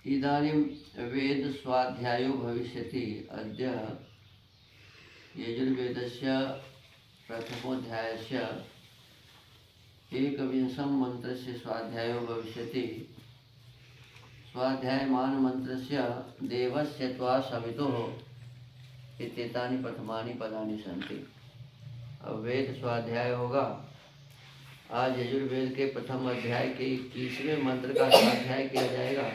इदानीं वेद स्वाध्यायो भविष्यति। अद्य यजुर्वेदस्य प्रथमोऽध्यायस्य एकविंशं मन्त्रस्य स्वाध्यायो भविष्यति। स्वाध्यायमान मन्त्रस्य देवस्य त्वा सवितुः इत्येतानि प्रथमानि पदानि सन्ति। अब वेद स्वाध्याय होगा। आज यजुर्वेद के प्रथम अध्याय के 21वें मंत्र का स्वाध्याय किया जाएगा।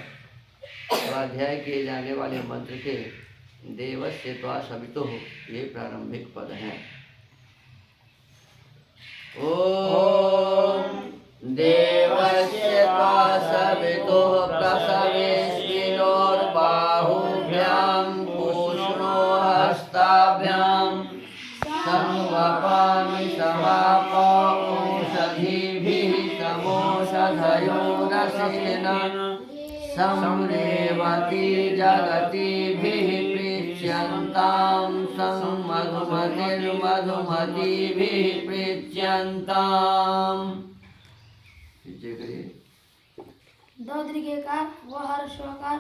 स्वाध्याय किए जाने वाले मंत्र के देवस्य त्वा सवितुः ये प्रारंभिक पद हैं। ओम देवस्य त्वा सवितुः प्रसवेष्टिनोर्बाहुभ्यां पूष्णो हस्ताभ्यां संवपामि समापो ओषधीभिः समोषधयो रसेन संरेवती जगतीभिः प्रीच्यन्तां संमधुमतिर्मधुमतीभिः प्रीच्यन्ताम्। दो दीर्घकार व हर्षकार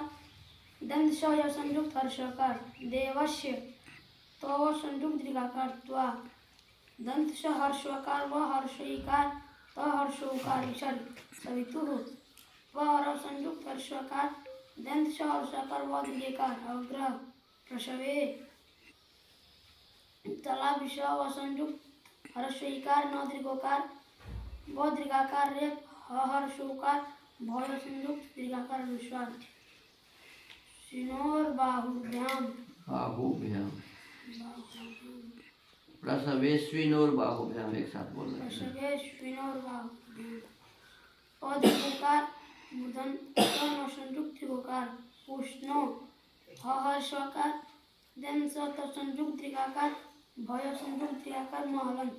दंत य संयुक्त हर्षकार देवस्य तो संयुक्त दीर्घकार त्वा दंत हर्षकार व हर्षईकार तो हर्षोकार विसर्ग सवितुः और संयुक्त हर्षकार दंत हर्षकार व दीर्घकार अवग्रह प्रसवे तालाब विषय व संयुक्त हर्षईकार न दीर्घकार व दीर्घाकार रेप हर्षोकार भय संयुक्त दीर्घाकार अनुस्वार शिनोर बाहुभ्याम प्रसवेश्विनोर बाहुभ्याम एक साथ बोल रहे हैं। प्रसवेश्विनोर बाहुभ्याम और दीर्घकार मुदन संयुक्त दीर्घकार उष्णो हर्षकार दम संयुक्त दीर्घाकार भय संयुक्त दीर्घाकार महलन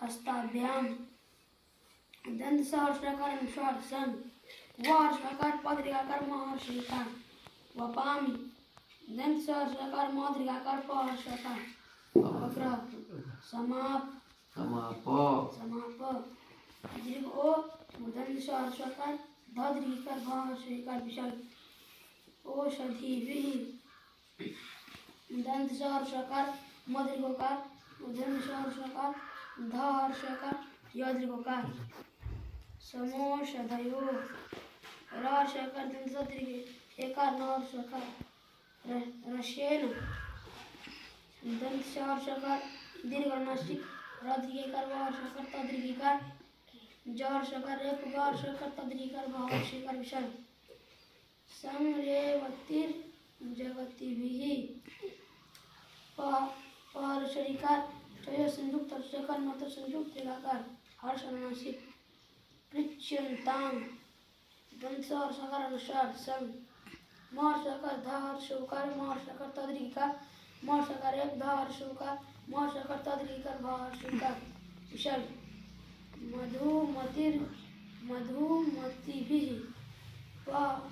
हस्ताभ्याम दंत सहर्षकार अनुस्वार सन व हर्षकार पद दीर्घाकार महर्षिकार वपामि दंत सहर्षकार मह दीर्घाकार प हर्षकार अग्रह समाप दीर्घ ओ दंत सहर्षकार ध दीर्घकार भ हर्षकार विसर्ग ओषधीभिः दंत सहर्षकार म दीर्घकार दंत सहर्षकार ध हर्षकार य दीर्घकार समोषधयो हर्षकार दंत दीर्घ एकार न हर्षकार रसेन दंत हर्षकार दीर्घ नासिक र दीर्घकार व हर्षकार त दीर्घकार ज हर्षकार रेप ग हर्षकार त दीर्घकार भ हर्षकार विसर्ग संरेवतीर जगतीभिः हर्षकार चय संयुक्त हर्षकार मत संयुक्त दीर्घकार हर्ष नासिक पृच्छ्यन्तां दंत हर्षकार अनुसार सं महर्षकार ध हर्षकार महर्षकार त दीर्घकार महर्षकार एक ध हर्षकार महर्षकार त दीर्घकार भ हर्षकार विसर्ग मधुमतीभिः व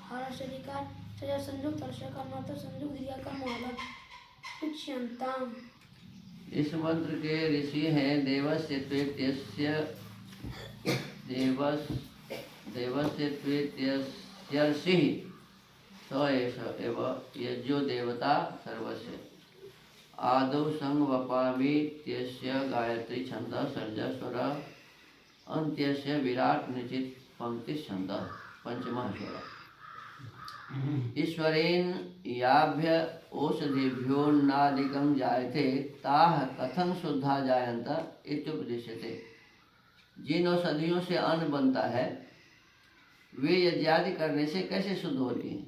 हर्षकार चय संयुक्त हर्षकार मत संयुक्त दीर्घकार महलन पृच्छ्यन्तां। इस मंत्र के ऋषि हैं देवस्य त्वेत्यस्य त्वेत्यस्यर्षिः स एष एव यज्ञो देवता सर्वस्य आदौ संवपामीत्यस्य गायत्री छन्दः सर्जा स्वर अन्त्यस्य विराट निचित पंक्ति छन्दः पंचमः स्वर ईश्वरेण याभ्य औषधिभ्योन्नादिकं जायते ताः कथं शुद्धा जायन्त इत्युपदिश्यते। जिन औषधियों से अन्न बनता है वे यज्ञादि करने से कैसे शुद्ध होती हैं,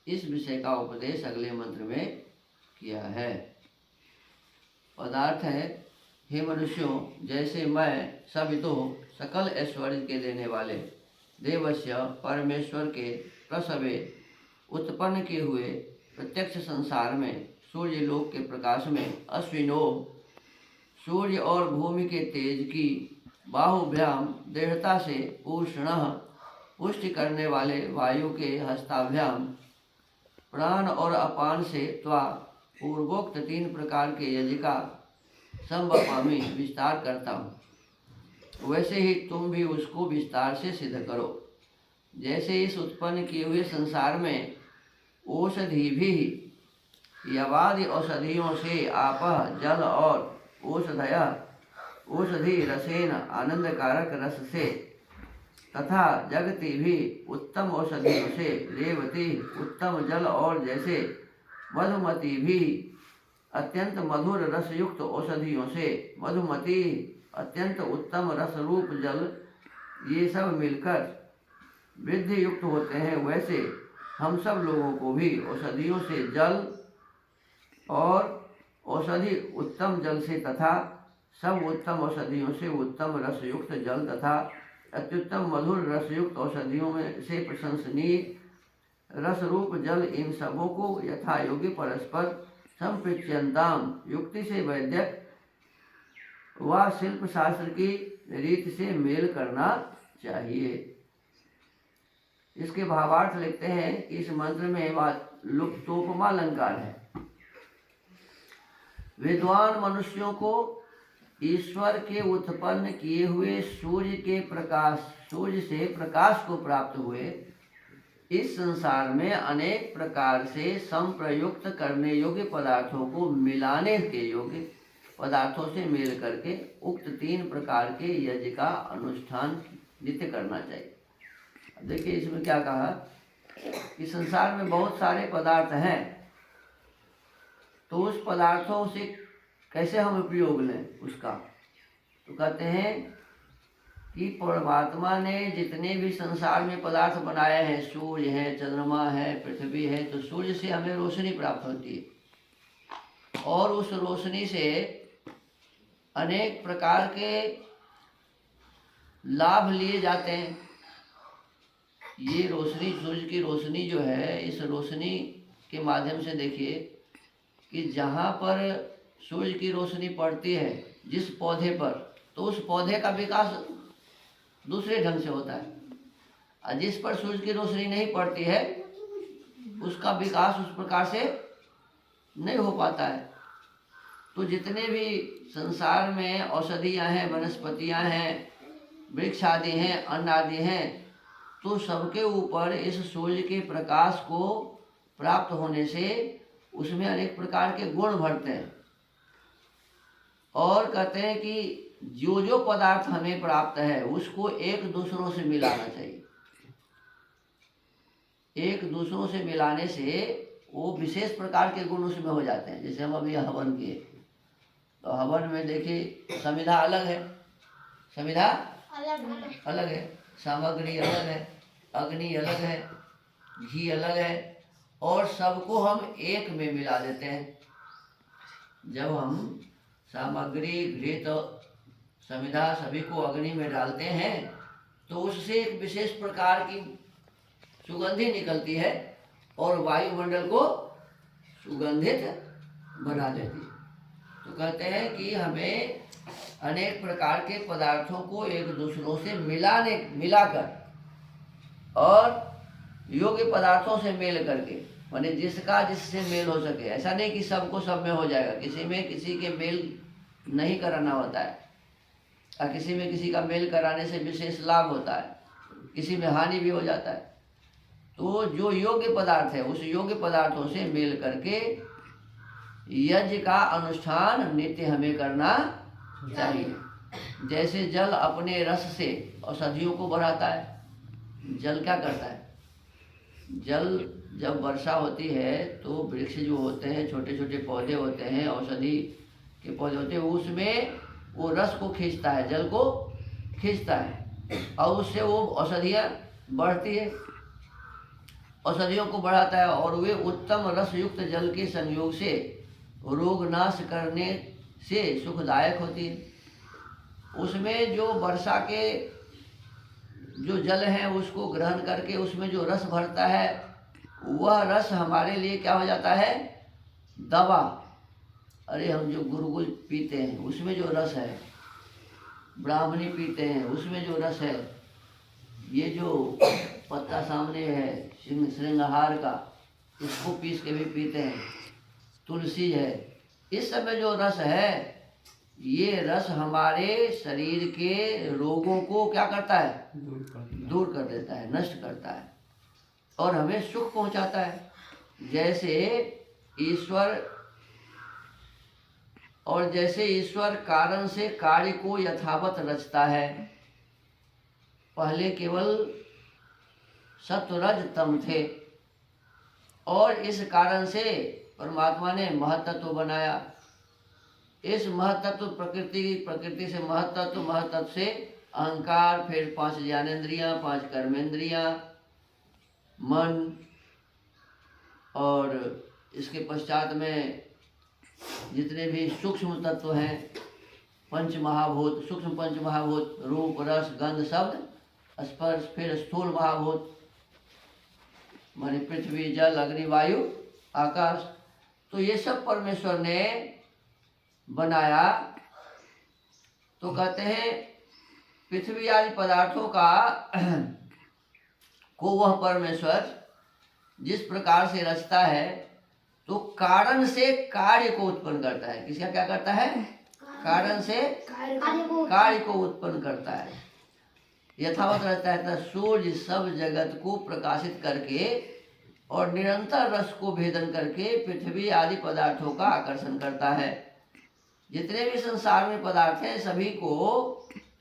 इस विषय का उपदेश अगले मंत्र में किया है। पदार्थ है, हे मनुष्यों, जैसे मैं सवितुः सकल ऐश्वर्य के देने वाले देवस्य परमेश्वर के प्रसवे उत्पन्न किए हुए प्रत्यक्ष संसार में सूर्य लोक के प्रकाश में अश्विनो सूर्य और भूमि के तेज की बाहुभ्याम दृढ़ता से उष्णः पुष्टि करने वाले वायु के हस्ताभ्याम प्राण और अपान से त्वा पूर्वोक्त 3 प्रकार के यज्ञ का संवपामि विस्तार करता हूँ, वैसे ही तुम भी उसको विस्तार से सिद्ध करो। जैसे इस उत्पन्न किए हुए संसार में औषधि भी यवादि औषधियों से आप जल और औषधय औषधि रसेन आनंदकारक रस से तथा जगति भी उत्तम औषधियों से रेवती उत्तम जल और जैसे मधुमती भी अत्यंत मधुर रस युक्त औषधियों से मधुमती अत्यंत उत्तम रस रूप जल ये सब मिलकर वृद्धि युक्त होते हैं, वैसे हम सब लोगों को भी औषधियों से जल और औषधि उत्तम जल से तथा सब उत्तम औषधियों से उत्तम रसयुक्त जल तथा अत्युत्तम मधुर रसयुक्त औषधियों में से प्रशंसनीय रसरूप जल इन सबों को यथा योग्य परस्पर संप्रेक्ष्यंताम युक्ति से वैद्यक व शिल्प शास्त्र की रीत से मेल करना चाहिए। इसके भावार्थ लिखते हैं कि इस मंत्र में लुप्तोपमा अलंकार है। विद्वान मनुष्यों को ईश्वर के उत्पन्न किए हुए सूर्य से प्रकाश को प्राप्त हुए इस संसार में अनेक प्रकार से संप्रयुक्त करने योग्य पदार्थों को मिलाने के योग्य पदार्थों से मेल करके उक्त 3 प्रकार के यज्ञ का अनुष्ठान नित्य करना चाहिए। देखिए इसमें क्या कहा कि संसार में बहुत सारे पदार्थ हैं, तो उस पदार्थों से कैसे हम उपयोग लें उसका, तो कहते हैं कि परमात्मा ने जितने भी संसार में पदार्थ बनाए हैं, सूर्य है, चंद्रमा है, पृथ्वी है, तो सूर्य से हमें रोशनी प्राप्त होती है और उस रोशनी से अनेक प्रकार के लाभ लिए जाते हैं। ये रोशनी, सूर्य की रोशनी जो है, इस रोशनी के माध्यम से देखिए कि जहाँ पर सूर्य की रोशनी पड़ती है जिस पौधे पर, तो उस पौधे का विकास दूसरे ढंग से होता है, और जिस पर सूर्य की रोशनी नहीं पड़ती है उसका विकास उस प्रकार से नहीं हो पाता है। तो जितने भी संसार में औषधियाँ हैं, वनस्पतियाँ हैं, वृक्ष आदि हैं, अन्न आदि हैं, तो सबके ऊपर इस सूर्य के प्रकाश को प्राप्त होने से उसमें अनेक प्रकार के गुण भरते हैं और कहते हैं कि जो जो पदार्थ हमें प्राप्त है उसको एक दूसरों से मिलाना चाहिए। एक दूसरों से मिलाने से वो विशेष प्रकार के गुण उसमें हो जाते हैं। जैसे हम अभी हवन किए, तो हवन में देखिए समिधा अलग है, समिधा अलग है, सामग्री अलग है, अग्नि अलग है, घी अलग है, और सबको हम एक में मिला देते हैं। जब हम सामग्री, घृत, समिधा सभी को अग्नि में डालते हैं तो उससे एक विशेष प्रकार की सुगंधी निकलती है और वायुमंडल को सुगंधित बना देती है। तो कहते हैं कि हमें अनेक प्रकार के पदार्थों को एक दूसरों से मिलाकर और योग्य पदार्थों से मेल करके, माने जिसका जिससे मेल हो सके। ऐसा नहीं कि सबको सब में हो जाएगा, किसी में किसी के मेल नहीं कराना होता है, और किसी में किसी का मेल कराने से विशेष लाभ होता है, किसी में हानि भी हो जाता है। तो जो योग्य पदार्थ है उस योग्य पदार्थों से मेल करके यज्ञ का अनुष्ठान नित्य हमें करना चाहिए। जैसे जल अपने रस से औषधियों को बढ़ाता है। जल क्या करता है? जल जब वर्षा होती है तो वृक्ष जो होते हैं, छोटे छोटे पौधे होते हैं, औषधि के पौधे होते हैं, उसमें वो रस को खींचता है, जल को खींचता है और उससे वो औषधियाँ बढ़ती है, औषधियों को बढ़ाता है और वे उत्तम रस युक्त जल के संयोग से रोग नाश करने से सुखदायक होती है। उसमें जो वर्षा के जो जल है उसको ग्रहण करके उसमें जो रस भरता है वह रस हमारे लिए क्या हो जाता है? दवा। अरे हम जो गुरुकुल पीते हैं उसमें जो रस है, ब्राह्मणी पीते हैं उसमें जो रस है, ये जो पत्ता सामने है श्रृंगार का, उसको पीस के भी पीते हैं, तुलसी है, इस सब में जो रस है, ये रस हमारे शरीर के रोगों को क्या करता है? दूर कर देता है, नष्ट करता है और हमें सुख पहुंचाता है। जैसे ईश्वर कारण से कार्य को यथावत रचता है। पहले केवल सत्व रज तम थे और इस कारण से परमात्मा ने महतत्व बनाया। इस महतत्व प्रकृति से महतत्व से अहंकार, फिर 5 ज्ञानेंद्रियां, 5 कर्मेंद्रियां, मन, और इसके पश्चात में जितने भी सूक्ष्म तत्व हैं, पंच महाभूत, सूक्ष्म पंच महाभूत, रूप, रस, गंध, शब्द, स्पर्श, फिर स्थूल महाभूत माने पृथ्वी, जल, अग्नि, वायु, आकाश। तो ये सब परमेश्वर ने बनाया। तो कहते हैं पृथ्वी आदि पदार्थों का को वह परमेश्वर जिस प्रकार से रचता है, तो कारण से कार्य को उत्पन्न करता है। किसका क्या करता है? कारण से कार्य को उत्पन्न करता है, यथावत रहता है। सूर्य सब जगत को प्रकाशित करके और निरंतर रस को भेदन करके पृथ्वी आदि पदार्थों का आकर्षण करता है। जितने भी संसार में पदार्थ हैं सभी को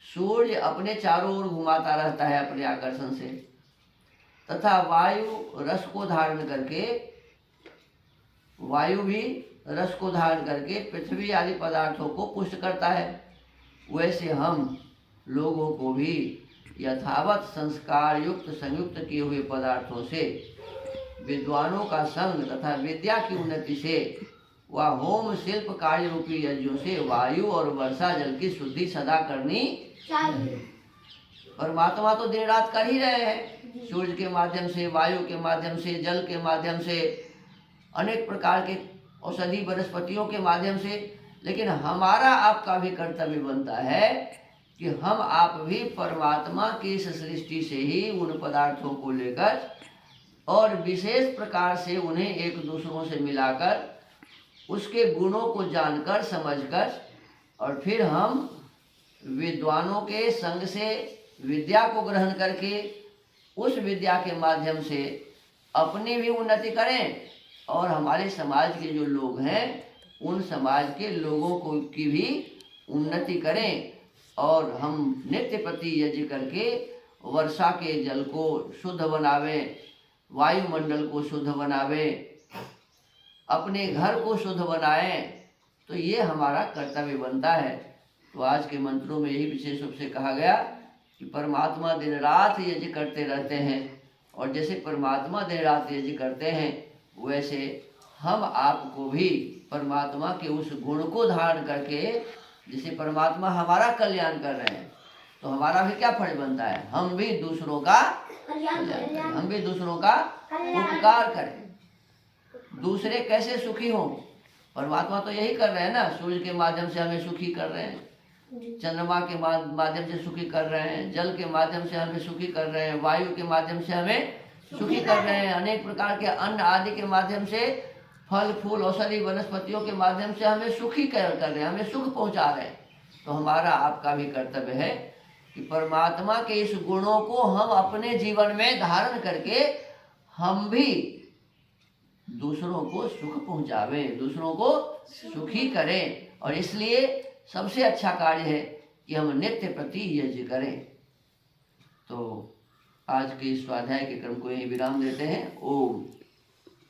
सूर्य अपने चारों ओर घुमाता रहता है अपने आकर्षण से। तथा वायु रस को धारण करके, वायु भी रस को धारण करके पृथ्वी आदि पदार्थों को पुष्ट करता है। वैसे हम लोगों को भी यथावत संस्कार युक्त संयुक्त किए हुए पदार्थों से विद्वानों का संग तथा विद्या की उन्नति से व होम शिल्प कार्य रूपी यज्ञों से वायु और वर्षा जल की शुद्धि सदा करनी चाहिए। परमात्मा तो दिन रात कर ही रहे हैं, सूर्य के माध्यम से, वायु के माध्यम से, जल के माध्यम से, अनेक प्रकार के औषधि वनस्पतियों के माध्यम से। लेकिन हमारा आपका भी कर्तव्य बनता है कि हम आप भी परमात्मा की इस सृष्टि से ही उन पदार्थों को लेकर और विशेष प्रकार से उन्हें एक दूसरों से मिलाकर उसके गुणों को जानकर समझकर और फिर हम विद्वानों के संग से विद्या को ग्रहण करके उस विद्या के माध्यम से अपनी भी उन्नति करें और हमारे समाज के जो लोग हैं उन समाज के लोगों को की भी उन्नति करें। और हम नित्य प्रति यज्ञ करके वर्षा के जल को शुद्ध बनावें, वायुमंडल को शुद्ध बनावें, अपने घर को शुद्ध बनाएं। तो ये हमारा कर्तव्य बनता है। तो आज के मंत्रों में यही विशेष रूप से कहा गया कि परमात्मा दिन रात यज्ञ करते रहते हैं और जैसे परमात्मा दिन रात यज्ञ करते हैं वैसे हम आपको भी परमात्मा के उस गुण को धारण करके, जैसे परमात्मा हमारा कल्याण कर रहे हैं तो हमारा भी क्या फर्ज बनता है, हम भी दूसरों का कल्याण करें, हम भी दूसरों का उपकार करें। दूसरे कैसे सुखी हों, परमात्मा तो यही कर रहे हैं ना, सूर्य के माध्यम से हमें सुखी कर रहे हैं, चंद्रमा के माध्यम से सुखी कर रहे हैं, जल के माध्यम से हमें सुखी कर रहे हैं, वायु के माध्यम से हमें सुखी कर रहे हैं, अनेक प्रकार के अन्न आदि के माध्यम से, फल फूल औषधि वनस्पतियों के माध्यम से हमें सुखी कर रहे हैं, हमें सुख पहुंचा रहे हैं। तो हमारा आपका भी कर्तव्य है कि परमात्मा के इस गुणों को हम अपने जीवन में धारण करके हम भी दूसरों को सुख पहुंचावें, दूसरों को सुखी करें। और इसलिए सबसे अच्छा कार्य है कि हम नित्य प्रति यज्ञ करें। तो आज के स्वाध्याय के क्रम को यही विराम देते हैं। ओम